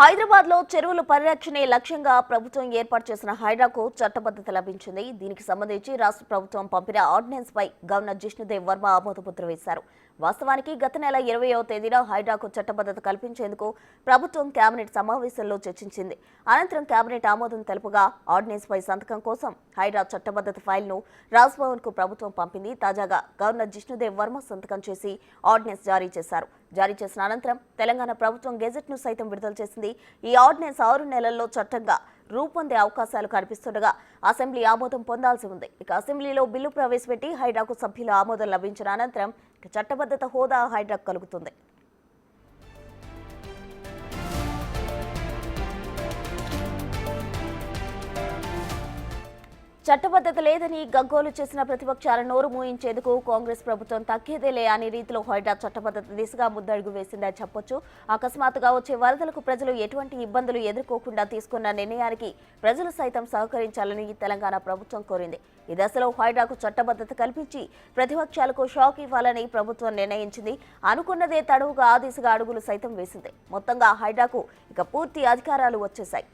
హైదరాబాద్ లో చెరువుల పరిరక్షణే లక్ష్యంగా ప్రభుత్వం ఏర్పాటు చేసిన హైడ్రాకు చట్టబద్ధత లభించింది. దీనికి సంబంధించి రాష్ట్ర ప్రభుత్వం పంపిన ఆర్డినెన్స్ పై గవర్నర్ జిష్ణుదేవ్ వర్మ ఆమోదముద్ర వేశారు. వాస్తవానికి గత నెల 20వ తేదీన హైడ్రాకు చట్టబద్ధత కల్పించేందుకు ప్రభుత్వం కేబినెట్ సమావేశంలో చర్చించింది. అనంతరం కేబినెట్ ఆమోదం తెలుపగా ఆర్డినెన్స్ పై సంతకం కోసం హైడ్రా చట్టబద్ధత ఫైల్ ను రాజ్భవన్ కు ప్రభుత్వం పంపింది. తాజాగా గవర్నర్ జిష్ణుదేవ్ వర్మ సంతకం చేసి ఆర్డినెన్స్ జారీ చేశారు. జారీ చేసిన అనంతరం తెలంగాణ ప్రభుత్వం గెజెట్ ను సైతం విడుదల చేసింది. ఈ ఆర్డినెన్స్ 6 నెలల్లో చట్టంగా రూపొందే అవకాశాలు కనిపిస్తుండగా అసెంబ్లీ ఆమోదం పొందాల్సి ఉంది. ఇక అసెంబ్లీలో బిల్లు ప్రవేశపెట్టి హైడ్రాకు సభ్యుల ఆమోదం లభించిన అనంతరం చట్టబద్ధత హోదా హైడ్రాకు కలుగుతుంది. చట్టబద్ధత లేదని గగ్గోలు చేసిన ప్రతిపక్షాల నోరు మూయించేందుకు కాంగ్రెస్ ప్రభుత్వం తగ్గేదేలే అనే రీతిలో హైడ్రా చట్టబద్ధత దిశగా ముద్దడుగు వేసిందని చెప్పొచ్చు. అకస్మాత్తుగా వచ్చే వరదలకు ప్రజలు ఎటువంటి ఇబ్బందులు ఎదుర్కోకుండా తీసుకున్న నిర్ణయానికి ప్రజలు సైతం సహకరించాలని తెలంగాణ ప్రభుత్వం కోరింది. ఈ దశలో హైడ్రాకు చట్టబద్ధత కల్పించి ప్రతిపక్షాలకు షాక్ ఇవ్వాలని ప్రభుత్వం నిర్ణయించింది. అనుకున్నదే తడువుగా ఆ దిశగా అడుగులు సైతం వేసింది. మొత్తంగా హైడ్రాకు ఇక పూర్తి అధికారాలు వచ్చేశాయి.